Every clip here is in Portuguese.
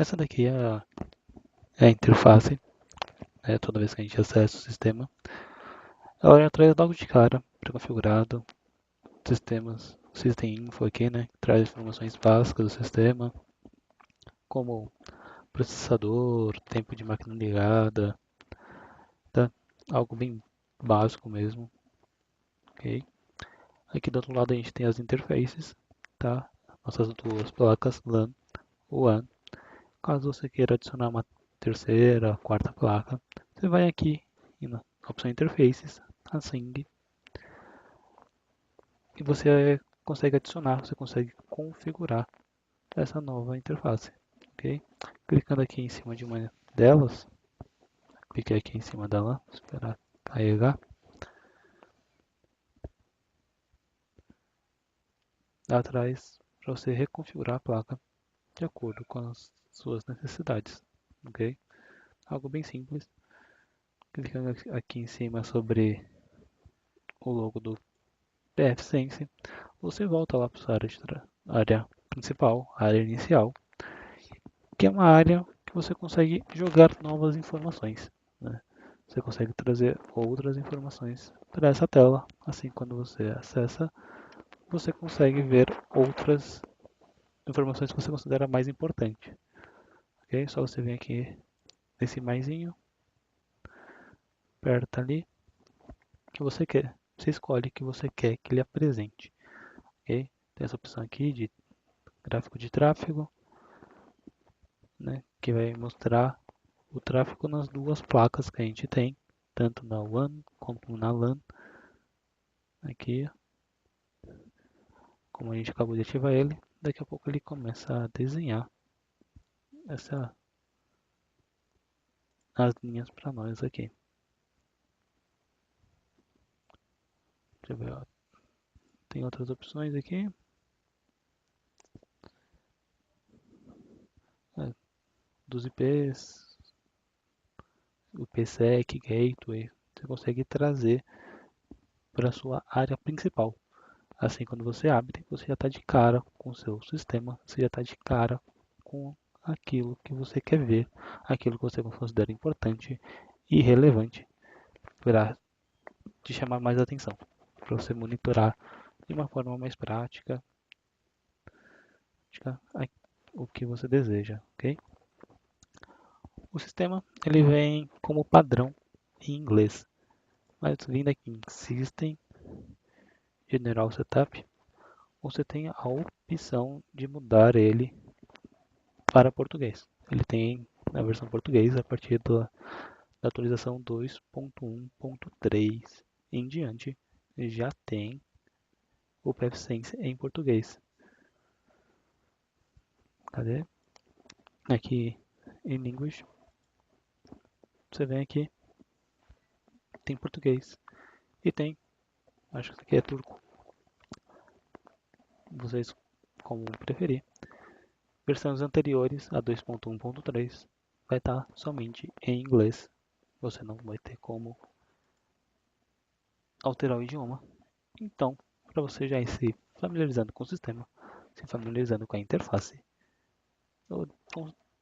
Essa daqui é a interface, né, toda vez que a gente acessa o sistema. Ela já traz logo de cara, pré-configurado, sistemas, System Info aqui, né, que traz informações básicas do sistema, como processador, tempo de máquina ligada, tá? Algo bem básico mesmo, ok? Aqui do outro lado a gente tem as interfaces, tá? Nossas duas placas LAN ou WAN. Caso você queira adicionar uma terceira, quarta placa, você vai aqui na opção interfaces, assim, e você consegue adicionar, você consegue configurar essa nova interface, ok? Clicando aqui em cima de uma delas, cliquei aqui em cima dela, esperar carregar. Atrás para você reconfigurar a placa de acordo com as suas necessidades, ok? Algo bem simples. Clicando aqui em cima sobre o logo do pfSense, você volta lá para sua área principal, área inicial, que é uma área que você consegue jogar novas informações, né? Você consegue trazer outras informações para essa tela. Assim, quando você acessa, você consegue ver outras informações que você considera mais importante. Ok? Só você vem aqui nesse maisinho, aperta ali, que você quer. Você escolhe o que você quer que ele apresente. Ok? Tem essa opção aqui de gráfico de tráfego, né? Que vai mostrar o tráfego nas duas placas que a gente tem, tanto na WAN como na LAN. Aqui, como a gente acabou de ativar ele, daqui a pouco ele começa a desenhar as linhas para nós aqui. Deixa eu ver, ó. Tem outras opções aqui. É, dos IPs, o IPsec, Gateway, você consegue trazer para a sua área principal. Assim, quando você abre, você já está de cara com o seu sistema, você já está de cara com aquilo que você quer ver, aquilo que você considera importante e relevante para te chamar mais atenção, para você monitorar de uma forma mais prática o que você deseja, ok? O sistema ele vem como padrão em inglês, mas vindo aqui em System, General Setup, você tem a opção de mudar ele para português. Ele tem na versão português a partir da atualização 2.1.3 em diante, já tem o pfSense em português. Cadê? Aqui em English, você vem aqui, tem português e tem, acho que isso aqui é turco, vocês como preferir. Versões anteriores a 2.1.3 vai estar somente em inglês. Você não vai ter como alterar o idioma. Então, para você já ir se familiarizando com o sistema, se familiarizando com a interface, eu,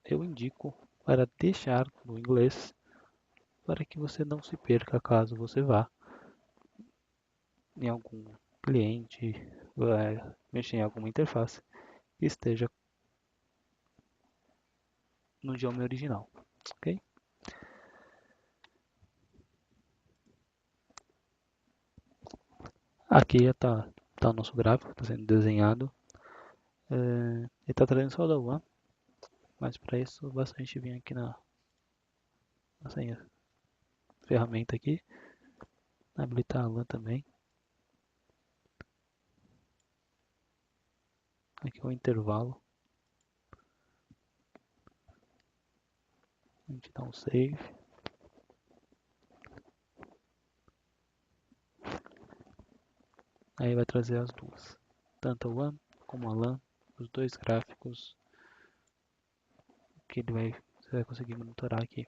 eu indico para deixar no inglês para que você não se perca caso você vá em algum cliente, mexer em alguma interface que esteja no idioma original, ok? Aqui já tá o nosso gráfico, está sendo desenhado. Ele está trazendo só da UAN, mas para isso basta a gente vir aqui nessa ferramenta aqui, habilitar a LAN também. Aqui é o intervalo. A gente dá um save. Aí vai trazer as duas, tanto a WAN como a LAN, os dois gráficos que você vai conseguir monitorar aqui.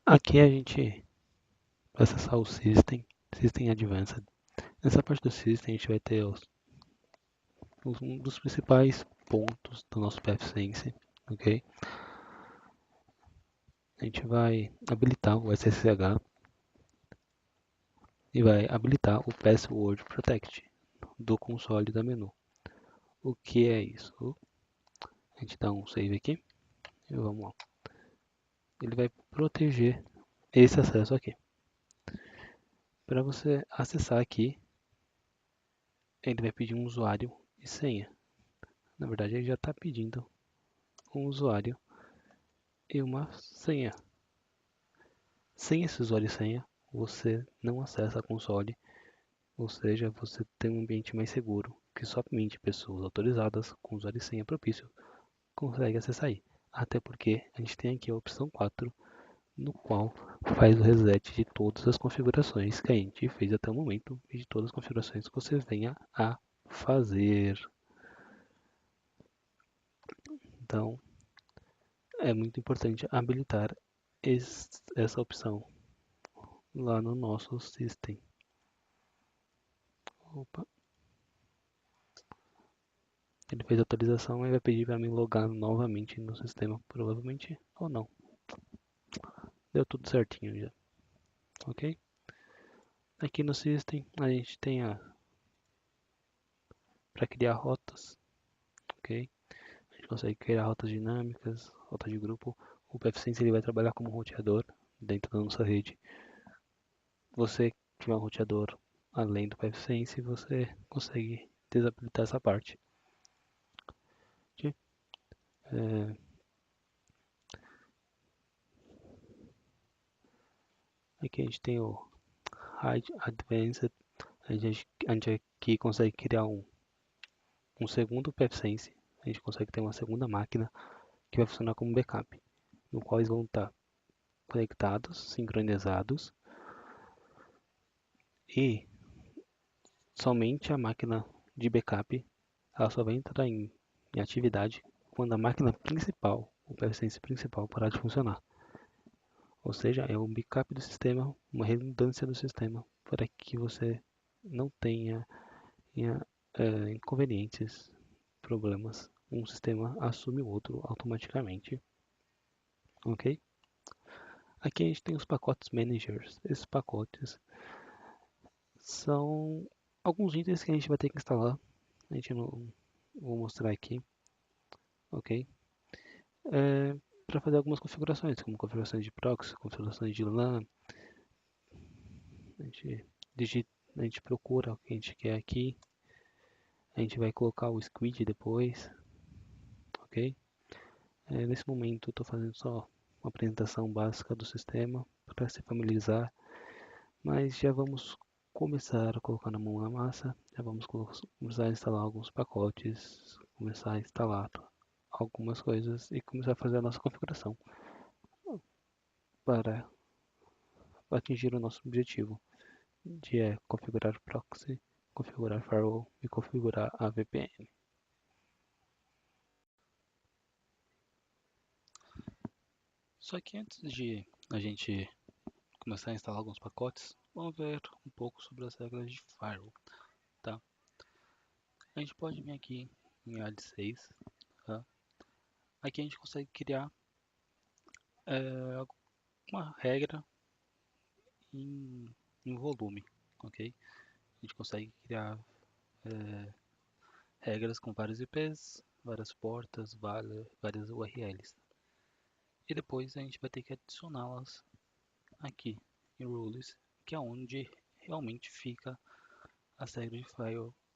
Aqui a gente vai acessar o System Advanced. Nessa parte do System a gente vai ter um dos principais pontos do nosso PFSense, ok? A gente vai habilitar o SSH e vai habilitar o Password Protect do console da menu. O que é isso? A gente dá um save aqui e vamos lá. Ele vai proteger esse acesso aqui. Para você acessar aqui, ele vai pedir um usuário e senha. Na verdade, ele já está pedindo um usuário e uma senha. Sem esse usuário e senha, você não acessa a console, ou seja, você tem um ambiente mais seguro, que somente pessoas autorizadas com usuário e senha propício conseguem acessar aí. Até porque a gente tem aqui a opção 4, no qual faz o reset de todas as configurações que a gente fez até o momento e de todas as configurações que você venha a fazer. Então, é muito importante habilitar essa opção lá no nosso system. Opa. Ele fez a atualização e vai pedir para mim logar novamente no sistema, provavelmente, ou não. Deu tudo certinho já, ok? Aqui no system a gente tem para criar rotas, ok? A gente consegue criar rotas dinâmicas, rotas de grupo. O PFSense ele vai trabalhar como roteador dentro da nossa rede. Você tiver um roteador além do PFSense, você consegue desabilitar essa parte. É, aqui a gente tem o Hide Advanced. A gente aqui consegue criar um segundo PFSense. A gente consegue ter uma segunda máquina que vai funcionar como backup, no qual eles vão estar conectados, sincronizados, e somente a máquina de backup ela só vai entrar em atividade quando a máquina principal, o PFSense principal, parar de funcionar. Ou seja, é um backup do sistema, uma redundância do sistema, para que você não tenha inconvenientes, problemas. Um sistema assume o outro automaticamente. Ok? Aqui a gente tem os pacotes managers. Esses pacotes são alguns itens que a gente vai ter que instalar. A gente não vou mostrar aqui, ok? Para fazer algumas configurações, como configurações de proxy, configurações de LAN. A gente, a gente procura o que a gente quer aqui. A gente vai colocar o squid depois, ok? Nesse momento estou fazendo só uma apresentação básica do sistema para se familiarizar, mas já vamos começar a colocar na mão na massa, já vamos começar a instalar alguns pacotes, começar a instalar algumas coisas e começar a fazer a nossa configuração para atingir o nosso objetivo, de configurar proxy, configurar firewall e configurar a VPN. Só que antes de a gente começar a instalar alguns pacotes, vamos ver um pouco sobre as regras de firewall, tá? A gente pode vir aqui em AD6, tá? Aqui a gente consegue criar uma regra em, em volume, ok? A gente consegue criar regras com vários IPs, várias portas, várias URLs. E depois a gente vai ter que adicioná-las aqui em rules, que é onde realmente fica as regras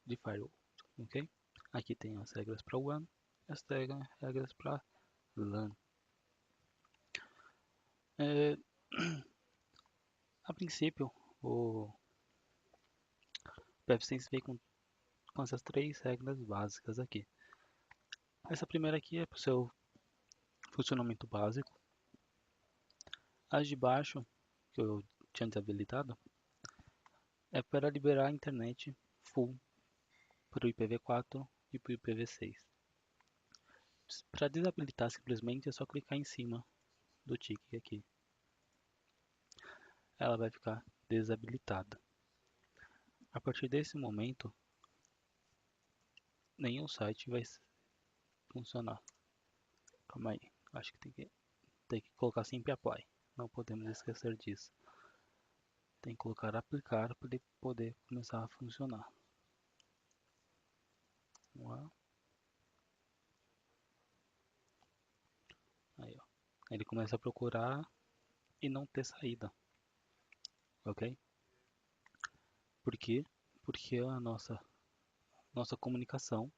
de firewall, ok? Aqui tem as regras para WAN e as regras para LAN. A princípio, o PFSense veio com essas três regras básicas aqui. Essa primeira aqui é para o seu funcionamento básico. As de baixo, que eu tinha desabilitado, é para liberar a internet full para o IPv4 e para o IPv6. Para desabilitar simplesmente é só clicar em cima do tique aqui. Ela vai ficar desabilitada. A partir desse momento, nenhum site vai funcionar. Calma aí, acho que tem que colocar sempre apply. Não podemos esquecer disso. Tem que colocar aplicar para ele poder começar a funcionar. Vamos lá. Aí, ó. Ele começa a procurar e não ter saída. Ok? Por quê? Porque a nossa comunicação,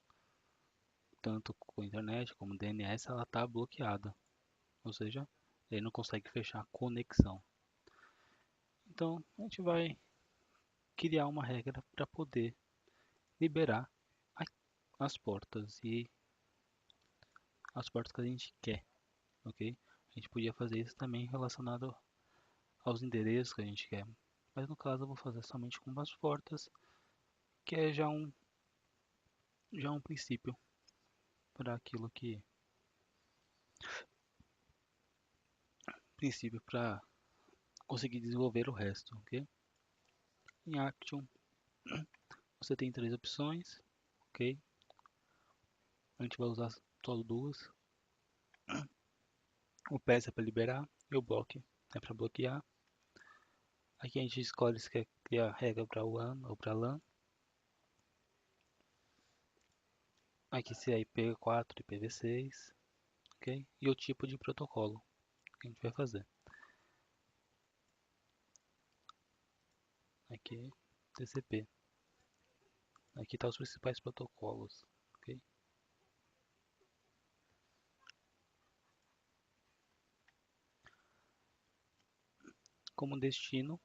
tanto com a internet como DNS, ela está bloqueada. Ou seja, ele não consegue fechar a conexão. Então, a gente vai criar uma regra para poder liberar as portas e as portas que a gente quer, ok? A gente podia fazer isso também relacionado aos endereços que a gente quer, mas no caso eu vou fazer somente com as portas, que é já um princípio para aquilo que princípio para conseguir desenvolver o resto, ok? Em Action você tem três opções, ok? A gente vai usar só duas. O pass é para liberar e o block é para bloquear. Aqui a gente escolhe se quer criar regra para WAN ou para LAN. Aqui se é IPv4, IPv6, ok? E o tipo de protocolo que a gente vai fazer. Aqui TCP. Aqui tá os principais protocolos, ok? Como destino,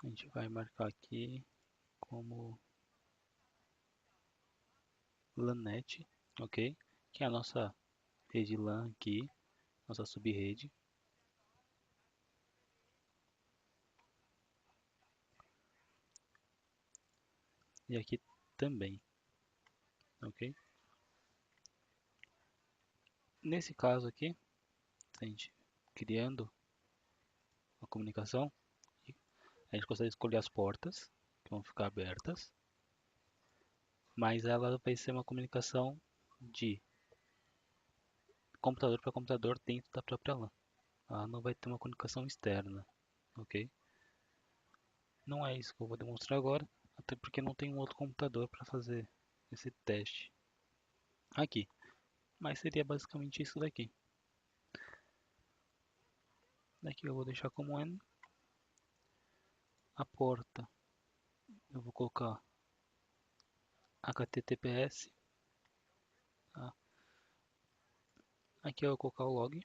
a gente vai marcar aqui como LANet, ok? Que é a nossa rede LAN aqui, nossa subrede. E aqui também, ok? Nesse caso aqui, a gente criando a comunicação, a gente consegue escolher as portas que vão ficar abertas, mas ela vai ser uma comunicação de computador para computador dentro da própria LAN. Ela não vai ter uma comunicação externa, ok? Não é isso que eu vou demonstrar agora, até porque não tem um outro computador para fazer esse teste aqui. Mas seria basicamente isso daqui. Daqui eu vou deixar como N. A porta eu vou colocar HTTPS. Tá? Aqui eu vou colocar o log.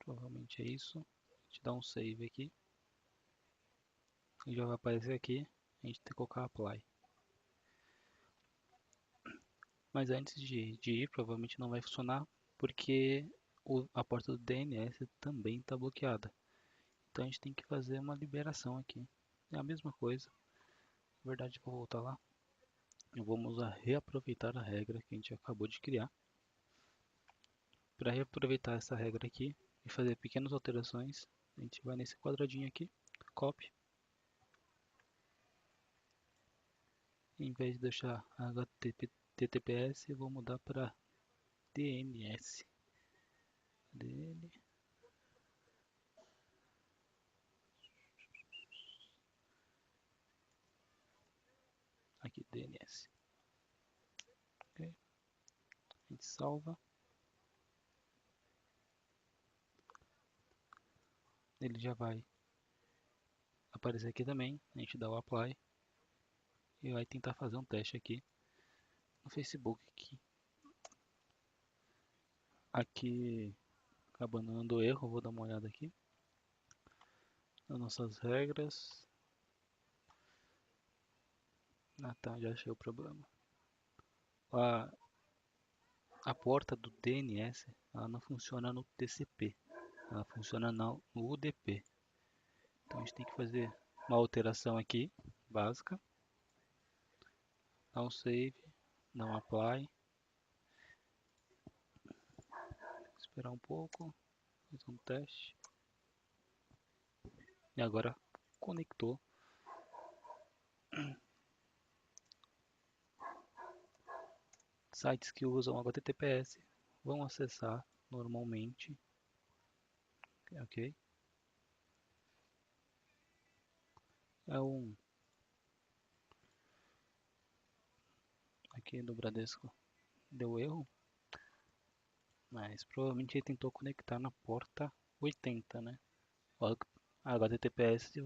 Provavelmente é isso. A gente dá um save aqui. E já vai aparecer aqui. A gente tem que colocar apply. Mas antes de ir, provavelmente não vai funcionar. Porque a porta do DNS também está bloqueada. Então a gente tem que fazer uma liberação aqui. É a mesma coisa. Na verdade, vou voltar lá. E vamos reaproveitar a regra que a gente acabou de criar. Para reaproveitar essa regra aqui e fazer pequenas alterações, a gente vai nesse quadradinho aqui, copy. Em vez de deixar HTTPS, eu vou mudar para DNS. Aqui, DNS. Okay. A gente salva. Ele já vai aparecer aqui também. A gente dá o apply e vai tentar fazer um teste aqui no Facebook. Aqui acabando dando erro, vou dar uma olhada aqui nas nossas regras. Ah tá, já achei o problema. A, a porta do DNS ela não funciona no TCP, ela funciona no UDP. Então a gente tem que fazer uma alteração aqui, básica. Dá um save, dá um apply. Esperar um pouco, fazer um teste. E agora conectou. Sites que usam HTTPS vão acessar normalmente, ok? Aqui do Bradesco deu erro, mas provavelmente ele tentou conectar na porta 80, né? O HTTPS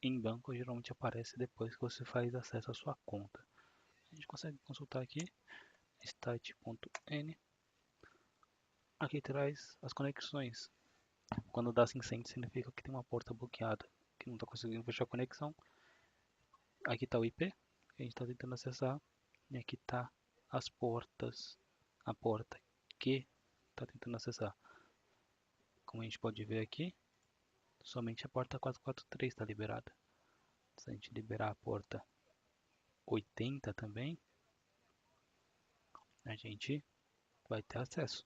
em banco geralmente aparece depois que você faz acesso à sua conta. A gente consegue consultar aqui, stat.n. Aqui traz as conexões. Quando dá 500 significa que tem uma porta bloqueada, que não está conseguindo fechar a conexão. Aqui está o IP, que a gente está tentando acessar. E aqui está as portas, a porta que está tentando acessar. Como a gente pode ver aqui, somente a porta 443 está liberada. Se a gente liberar a porta 80 também, a gente vai ter acesso.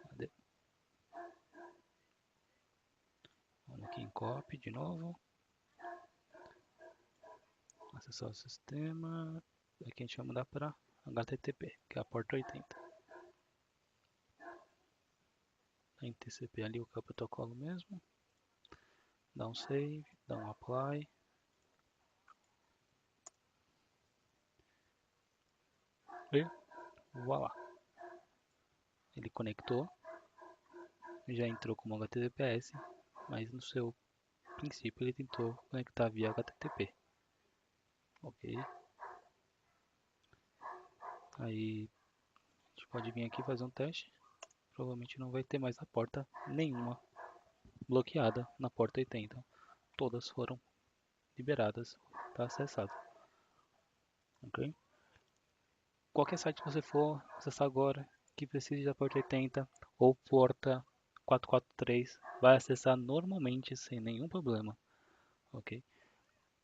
Cadê? Vamos aqui em copy de novo. Acessar o sistema. Aqui a gente vai mudar para HTTP, que é a porta 80. Em TCP ali o que é o protocolo mesmo. Dá um save, dá um apply. E voilá. Ele conectou. Já entrou como HTTPS, mas no seu princípio ele tentou conectar via HTTP. Ok. Aí a gente pode vir aqui fazer um teste. Provavelmente não vai ter mais a porta nenhuma bloqueada na porta 80. Todas foram liberadas para acessado. Ok? Qualquer site que você for acessar agora que precise da porta 80 ou porta 443 vai acessar normalmente sem nenhum problema. Ok?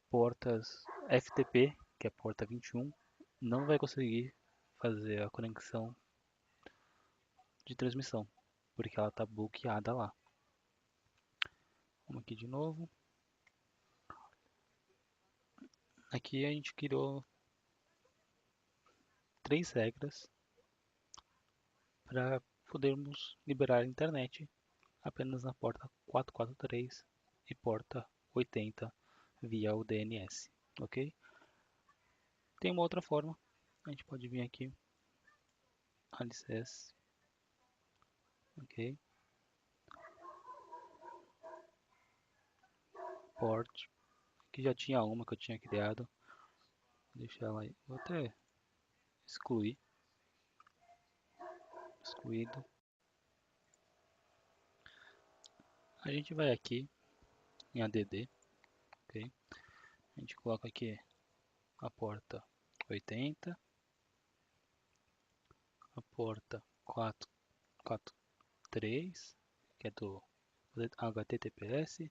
Portas FTP, que é a porta 21, não vai conseguir fazer a conexão de transmissão, porque ela está bloqueada lá. Vamos aqui de novo. Aqui a gente criou 3 regras para podermos liberar a internet apenas na porta 443 e porta 80 via o DNS, ok? Tem uma outra forma, a gente pode vir aqui, alicerce, ok? Port, que já tinha uma que eu tinha criado, vou deixar ela aí, vou até excluído. A gente vai aqui em ADD, ok? A gente coloca aqui a porta 80, a porta 443, que é do HTTPS, e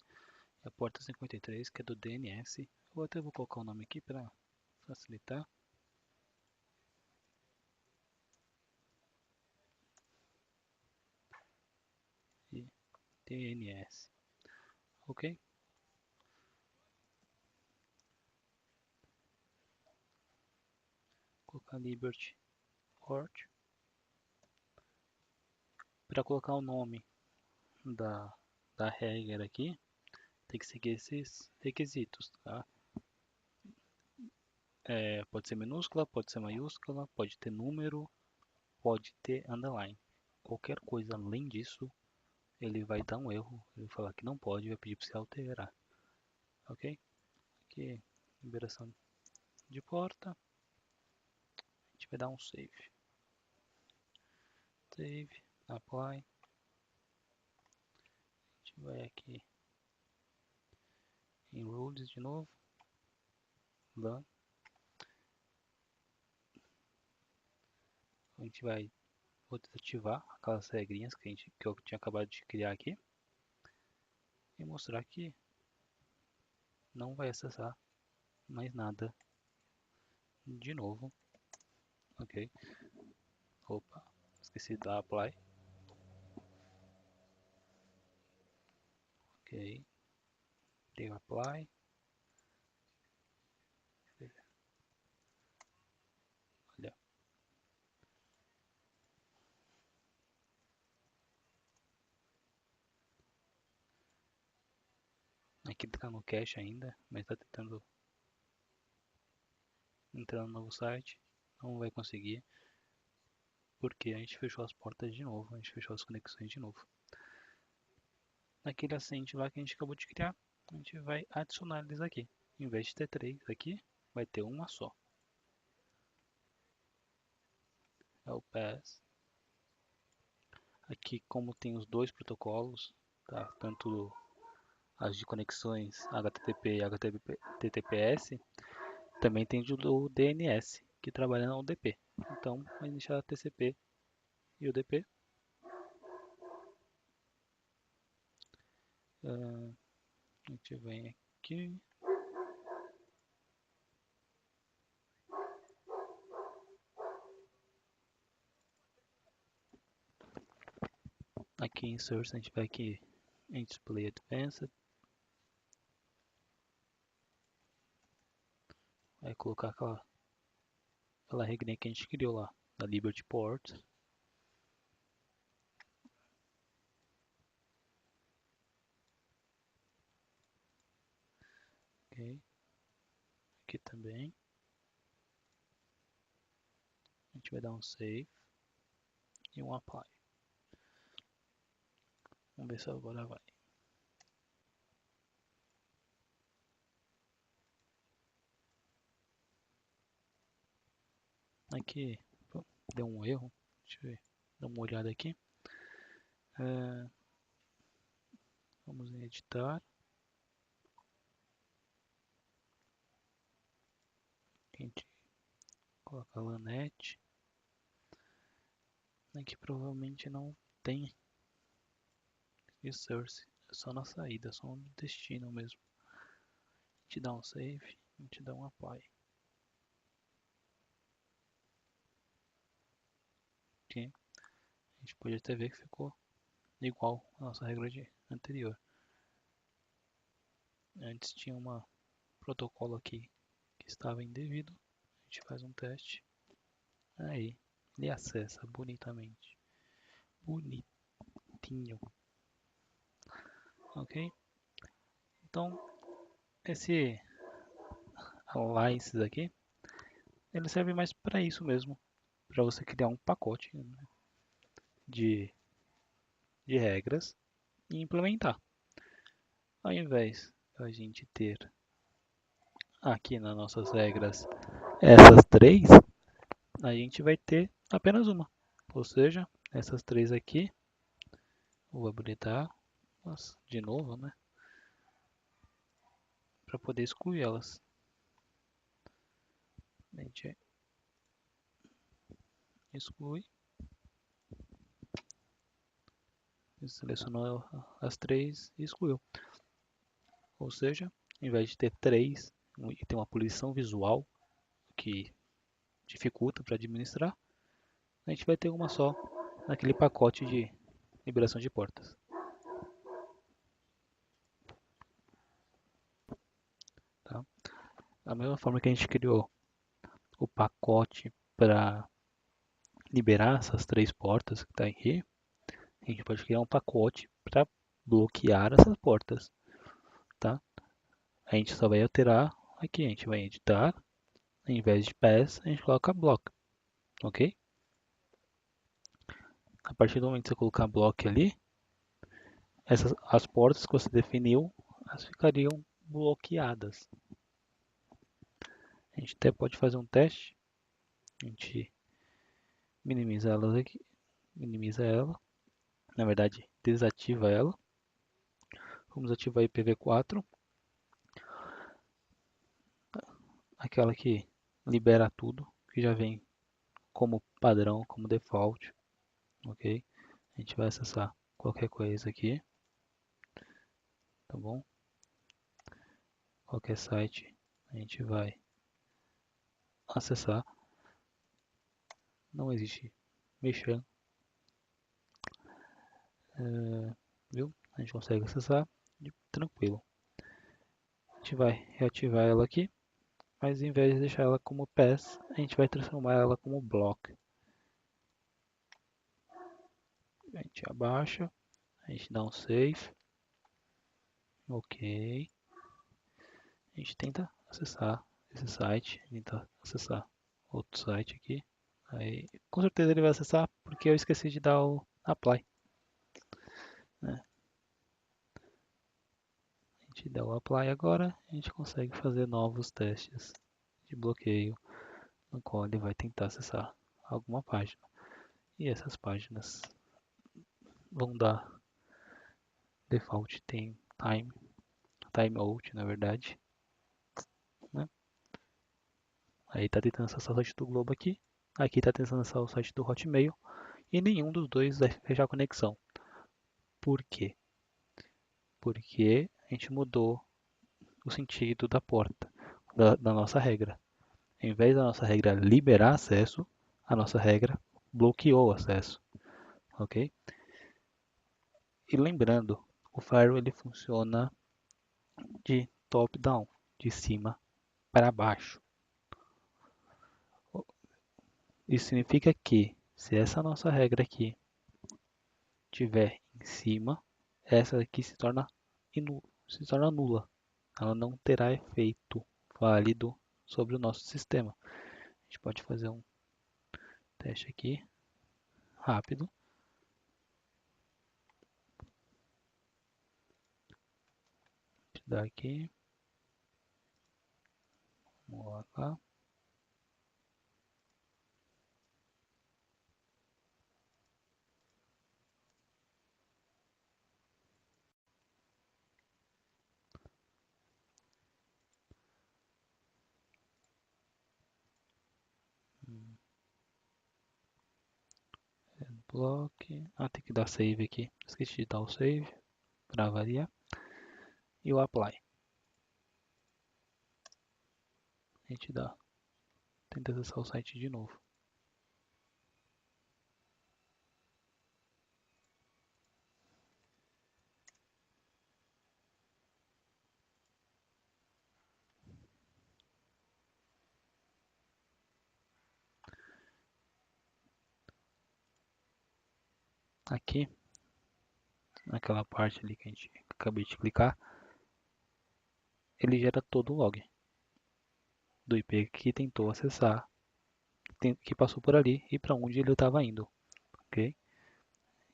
a porta 53, que é do DNS. Eu até vou colocar o nome aqui para facilitar. E DNS, ok? Vou colocar Liberty Port. Para colocar o nome da regra aqui, tem que seguir esses requisitos, tá? Pode ser minúscula, pode ser maiúscula, pode ter número, pode ter underline. Qualquer coisa além disso, ele vai dar um erro, ele vai falar que não pode, vai pedir para você alterar, ok? Aqui, liberação de porta, a gente vai dar um save, apply, a gente vai aqui em rules de novo, done. A gente vai desativar aquelas regrinhas que eu tinha acabado de criar aqui e mostrar que não vai acessar mais nada de novo, ok? Opa, esqueci da apply. Ok, dei apply. Olha, aqui tá no cache ainda, mas tá tentando entrar no novo site. Não vai conseguir, porque a gente fechou as portas de novo, a gente fechou as conexões de novo. Naquele assente lá que a gente acabou de criar, a gente vai adicionar eles aqui. Em vez de ter 3 aqui, vai ter uma só. É o pass. Aqui, como tem os dois protocolos, tá? Tanto as de conexões HTTP e HTTPS, também tem o DNS, que trabalha na UDP. Então, a gente deixa TCP e UDP. A gente vem aqui. Aqui em Source, a gente vai aqui em Display Advanced. Vai colocar aquela regrinha que a gente criou lá, da Liberty Port. Ok. Aqui também. A gente vai dar um Save e um Apply. Vamos ver se agora vai. Aqui deu um erro. Deixa eu ver. Dá uma olhada aqui. Vamos em editar. A gente coloca a LANET. Aqui provavelmente não tem source. É só na saída, só no destino mesmo. A gente dá um save, a gente dá um apply. Ok. A gente pode até ver que ficou igual a nossa regra anterior. Antes tinha um protocolo aqui que estava indevido. A gente faz um teste. Aí, ele acessa bonitamente. Bonitinho. Ok? Então, esse Alliances aqui, ele serve mais para isso mesmo. Para você criar um pacote, né, de regras e implementar. Ao invés de a gente ter aqui nas nossas regras essas três, a gente vai ter apenas uma. Ou seja, essas três aqui, vou habilitar de novo, né? Para poder excluir elas. A gente exclui. Selecionou as três e excluiu. Ou seja, em vez de ter três e ter uma poluição visual que dificulta para administrar, a gente vai ter uma só naquele pacote de liberação de portas. Tá? Da mesma forma que a gente criou o pacote para liberar essas três portas que está aqui, a gente pode criar um pacote para bloquear essas portas. Tá? A gente só vai alterar aqui, a gente vai editar, em vez de pass, a gente coloca block, ok? A partir do momento que você colocar block ali, as portas que você definiu, elas ficariam bloqueadas. A gente até pode fazer um teste. A gente minimiza elas aqui, minimiza ela, na verdade desativa ela. Vamos ativar IPv4, aquela que libera tudo, que já vem como padrão, como default, ok? A gente vai acessar qualquer coisa aqui, tá bom? Qualquer site a gente vai acessar. Não existe mexer, viu? A gente consegue acessar tranquilo. A gente vai reativar ela aqui, mas em vez de deixar ela como pass, a gente vai transformar ela como block. A gente abaixa, a gente dá um save, ok. A gente tenta acessar esse site, tenta acessar outro site aqui. Aí, com certeza ele vai acessar porque eu esqueci de dar o apply, né? A gente dá o apply agora, a gente consegue fazer novos testes de bloqueio no qual ele vai tentar acessar alguma página. E essas páginas vão dar default tem timeout, na verdade, né? Aí tá tentando acessar o site do Globo aqui tá tentando acessar o site do Hotmail e nenhum dos dois vai fechar a conexão. Por quê? Porque a gente mudou o sentido da porta, da nossa regra. Em vez da nossa regra liberar acesso, a nossa regra bloqueou o acesso, ok? E lembrando, o firewall ele funciona de top-down, de cima para baixo. Isso significa que se essa nossa regra aqui tiver em cima, essa aqui se torna nula. Ela não terá efeito válido sobre o nosso sistema. A gente pode fazer um teste aqui rápido. Vou dar aqui. Vamos lá. Block. Ah, tem que dar save aqui. Esqueci de dar o save para variar. E o apply. A gente dá. Tenta acessar o site de novo. Aqui, naquela parte ali que a gente acabei de clicar, ele gera todo o log do IP que tentou acessar, que passou por ali e para onde ele estava indo, ok?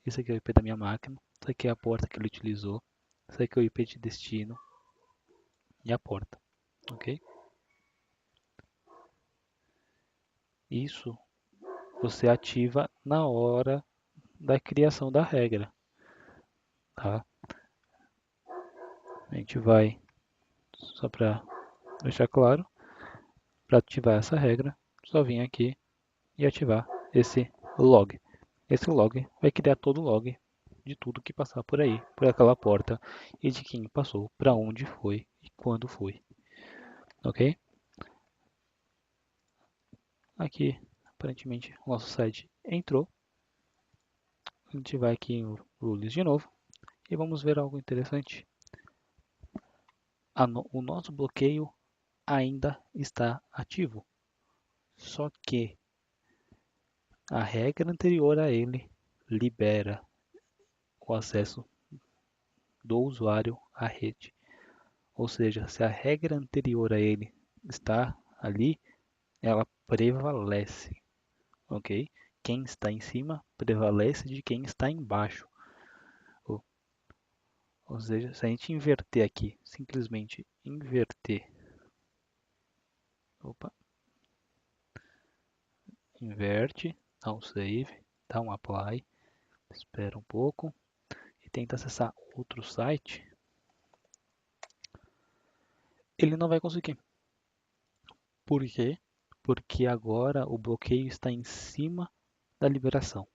Esse aqui é o IP da minha máquina, isso aqui é a porta que ele utilizou, isso aqui é o IP de destino e a porta, ok? Isso você ativa na hora da criação da regra, tá? A gente vai, só para deixar claro, para ativar essa regra, só vir aqui e ativar esse log. Esse log vai criar todo o log de tudo que passar por aí, por aquela porta, e de quem passou, para onde foi e quando foi. Ok? Aqui, aparentemente, o nosso site entrou. A gente vai aqui em Rules de novo e vamos ver algo interessante. O nosso bloqueio ainda está ativo, só que a regra anterior a ele libera o acesso do usuário à rede. Ou seja, se a regra anterior a ele está ali, ela prevalece, ok? Quem está em cima prevalece de quem está embaixo. Ou seja, se a gente inverter aqui, simplesmente inverter, opa, inverte, dá um save, dá um apply, espera um pouco e tenta acessar outro site, ele não vai conseguir. Por quê? Porque agora o bloqueio está em cima da liberação.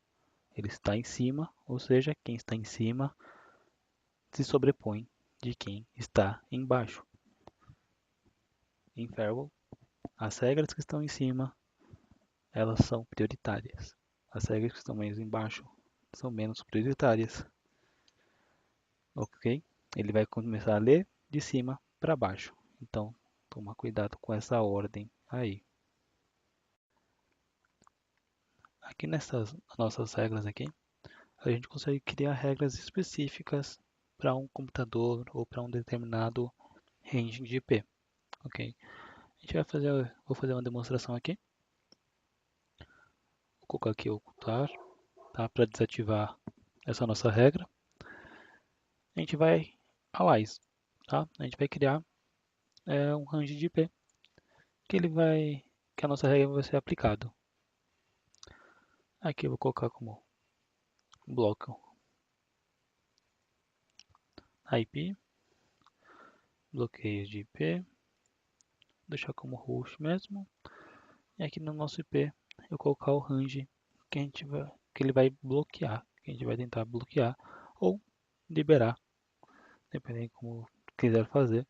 Ele está em cima, ou seja, quem está em cima se sobrepõe de quem está embaixo. Em Firewall, as regras que estão em cima, elas são prioritárias. As regras que estão mais embaixo são menos prioritárias, ok? Ele vai começar a ler de cima para baixo. Então, toma cuidado com essa ordem aí. Aqui nessas nossas regras aqui, a gente consegue criar regras específicas para um computador ou para um determinado range de IP, ok? A gente vai fazer, vou fazer uma demonstração aqui. Vou colocar aqui ocultar, tá? Para desativar essa nossa regra. A gente vai alias, tá? A gente vai criar um range de IP que a nossa regra vai ser aplicado. Aqui eu vou colocar como bloco IP, bloqueios de IP, deixar como host mesmo. E aqui no nosso IP eu colocar o range que ele vai bloquear, que a gente vai tentar bloquear ou liberar, dependendo de como quiser fazer.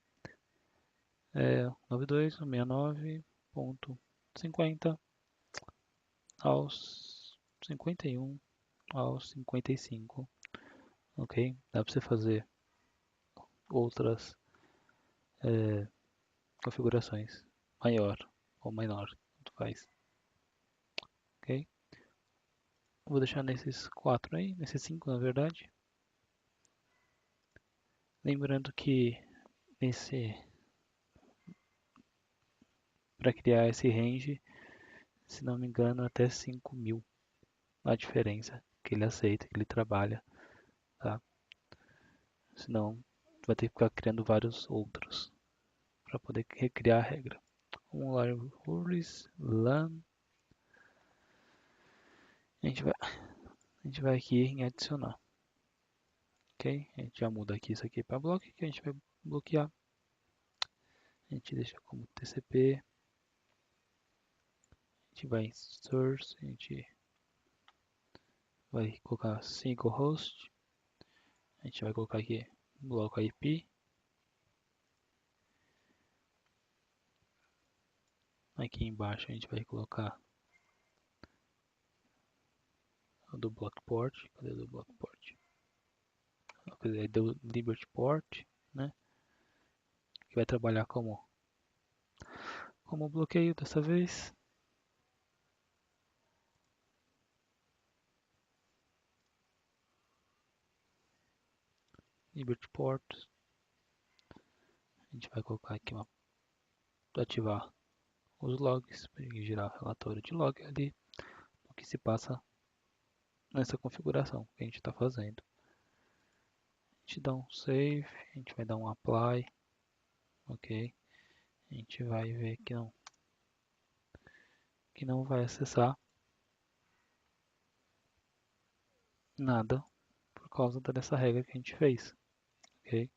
92.169.50 aos 51 aos 55, ok? Dá para você fazer outras configurações, maior ou menor, tanto faz, ok? Vou deixar nesses 4 aí, nesses 5 na verdade. Lembrando que para criar esse range, se não me engano, até 5.000 a diferença que ele aceita, que ele trabalha, tá? Senão vai ter que ficar criando vários outros para poder recriar a regra. Vamos lá, rules, lan. A gente vai aqui em adicionar, ok? A gente já muda aqui isso aqui para bloco, que a gente vai bloquear. A gente deixa como TCP. A gente vai em source, a gente vai colocar single host. A gente vai colocar aqui bloco IP. Aqui embaixo a gente vai colocar o do block port. Cadê o do block port? Cadê do Liberty Port, né? Que vai trabalhar como bloqueio dessa vez. Liberty Port. A gente vai colocar aqui para ativar os logs, para gerar relatório de log ali, o que se passa nessa configuração que a gente está fazendo. A gente dá um save, a gente vai dar um apply, ok? A gente vai ver que não vai acessar nada por causa dessa regra que a gente fez, ok?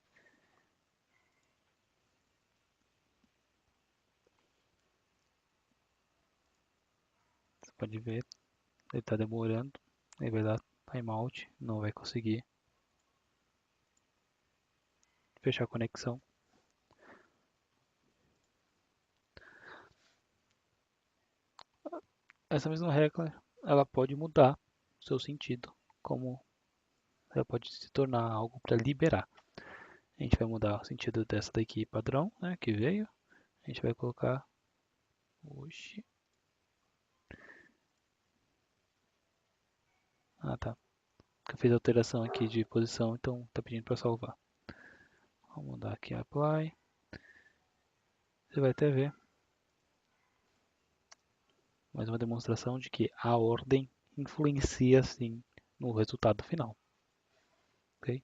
Você pode ver, ele está demorando, ele vai dar timeout, não vai conseguir fechar a conexão. Essa mesma regra, ela pode mudar o seu sentido, como ela pode se tornar algo para liberar. A gente vai mudar o sentido dessa daqui padrão, né, que veio. A gente vai colocar, oxi, tá, eu fiz alteração aqui de posição, então está pedindo para salvar. Vamos mudar aqui apply. Você vai até ver mais uma demonstração de que a ordem influencia sim no resultado final. Ok?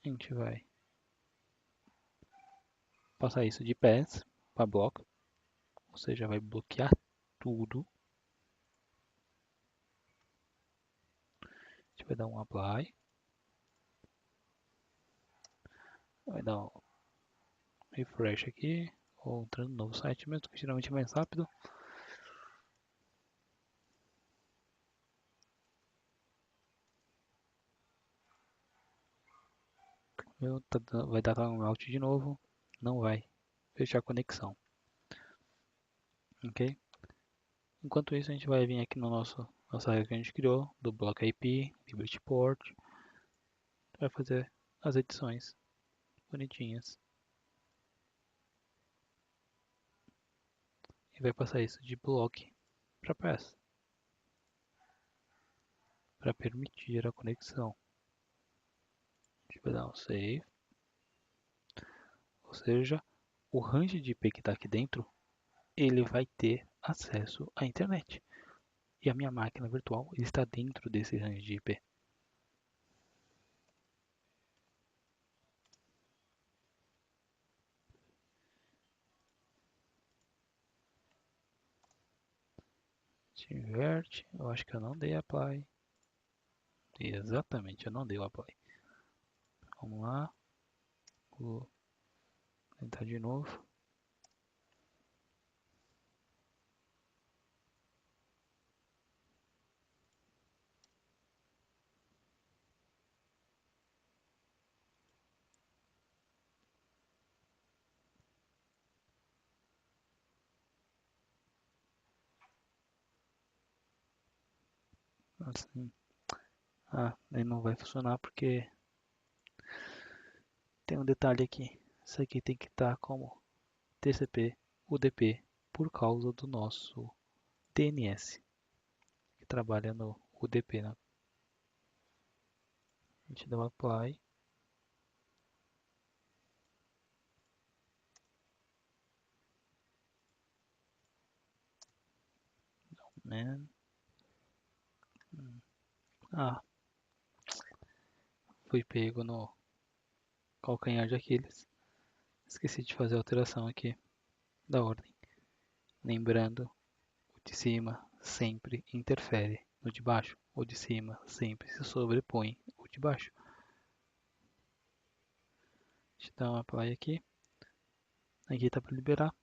A gente vai passar isso de pass para bloco, ou seja, vai bloquear tudo. A gente vai dar um apply, vai dar um refresh aqui, ou entrando no novo site mesmo, que geralmente é mais rápido. Vai dar timeout de novo, não vai fechar a conexão. Ok? Enquanto isso, a gente vai vir aqui no nossa regra que a gente criou, do bloco IP, Liberty Port, vai fazer as edições bonitinhas. E vai passar isso de block para pass, para permitir a conexão. A gente vai dar um save, ou seja, o range de IP que está aqui dentro, ele vai ter acesso à internet. E a minha máquina virtual está dentro desse range de IP. Se inverte, eu acho que eu não dei apply. Exatamente, eu não dei o apply. Vamos lá, vou tentar de novo. Assim, ele não vai funcionar porque tem um detalhe aqui. Isso aqui tem que estar como TCP UDP por causa do nosso DNS, que trabalha no UDP, né? A gente dá um apply. Man. Ah, fui pego no calcanhar de Aquiles. Esqueci de fazer a alteração aqui da ordem. Lembrando, o de cima sempre interfere no de baixo. O de cima sempre se sobrepõe o de baixo. Deixa eu dar um apply aqui. Aqui está para liberar.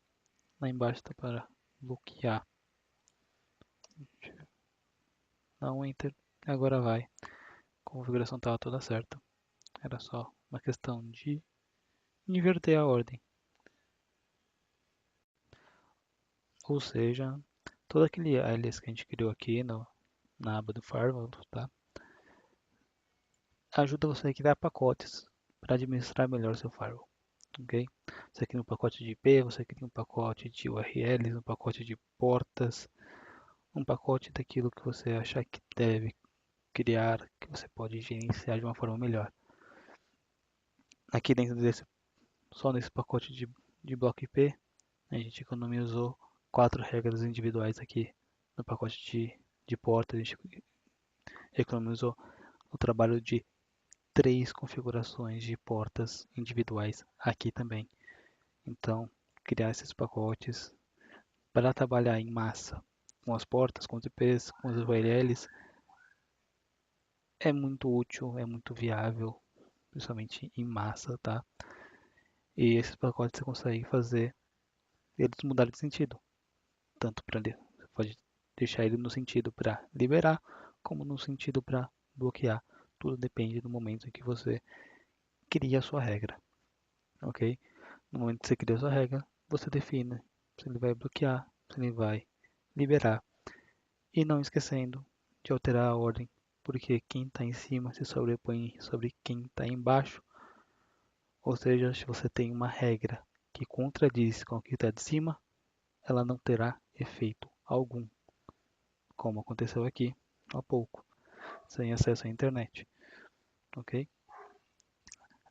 Lá embaixo está para bloquear. Dá um enter. Agora vai. A configuração estava toda certa. Era só uma questão de inverter a ordem. Ou seja, todo aquele alias que a gente criou aqui na aba do firewall, tá? Ajuda você a criar pacotes para administrar melhor seu firewall. Ok? Você cria um pacote de IP, você cria um pacote de URLs, um pacote de portas, um pacote daquilo que você achar que deve criar, que você pode gerenciar de uma forma melhor. Aqui dentro só nesse pacote de bloco IP, a gente economizou 4 regras individuais aqui no pacote de porta. A gente economizou o trabalho de 3 configurações de portas individuais aqui também. Então, criar esses pacotes para trabalhar em massa com as portas, com os IPs, com os URLs é muito útil, é muito viável, principalmente em massa, tá? E esses pacotes você consegue fazer eles mudarem de sentido, tanto para você pode deixar ele no sentido para liberar, como no sentido para bloquear. Tudo depende do momento em que você cria a sua regra, ok? No momento que você cria a sua regra, você define se ele vai bloquear, se ele vai liberar. E não esquecendo de alterar a ordem, porque quem está em cima se sobrepõe sobre quem está embaixo. Ou seja, se você tem uma regra que contradiz com o que está de cima, ela não terá efeito algum, como aconteceu aqui há pouco, sem acesso à internet. Ok?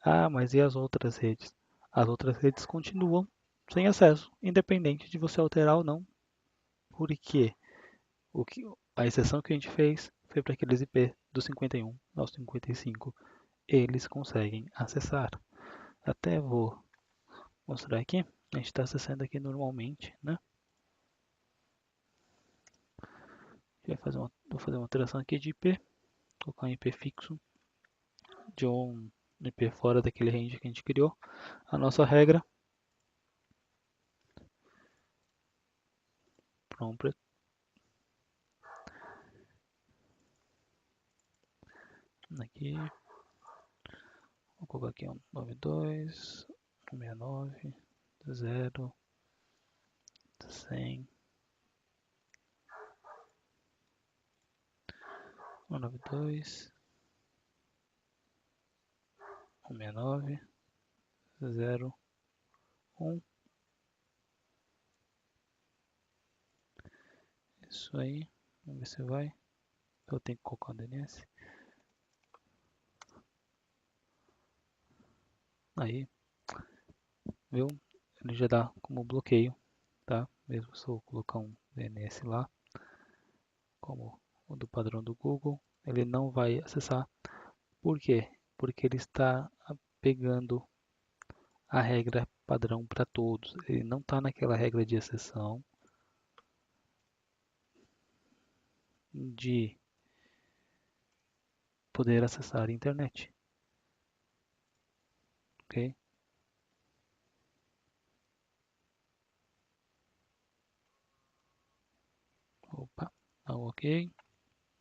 Ah, mas e as outras redes? As outras redes continuam sem acesso, independente de você alterar ou não. Por quê? A exceção que a gente fez foi para aqueles IP do 51 ao 55. Eles conseguem acessar. Até vou mostrar aqui. A gente está acessando aqui normalmente, né? Vou fazer uma alteração aqui de IP. Colocar um IP fixo de um IP fora daquele range que a gente criou. A nossa regra. Pronto. Aqui. Vou colocar aqui um 92, 169, 0, 100. 192.169.0.1. Isso aí. Vamos ver se vai. Eu tenho que colocar o DNS. Aí, viu? Ele já dá como bloqueio, tá? Mesmo se eu colocar um DNS lá, como o do padrão do Google, ele não vai acessar. Por quê? Porque ele está pegando a regra padrão para todos. Ele não está naquela regra de exceção de poder acessar a internet. Ok? Opa, não ok,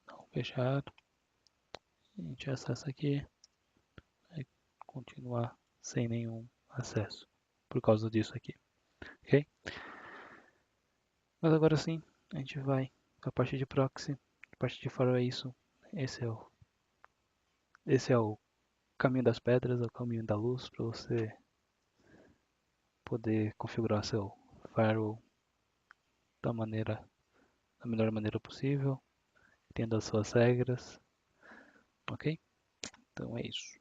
não fechar. A gente acessa aqui, vai continuar sem nenhum acesso por causa disso aqui. Ok? Mas agora sim, a gente vai para a parte de proxy, a parte de firewall é isso. Esse é o caminho das pedras, é o caminho da luz para você poder configurar seu firewall da melhor maneira possível, tendo as suas regras, ok? Então é isso.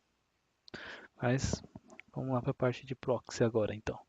Mas vamos lá para a parte de proxy agora, então.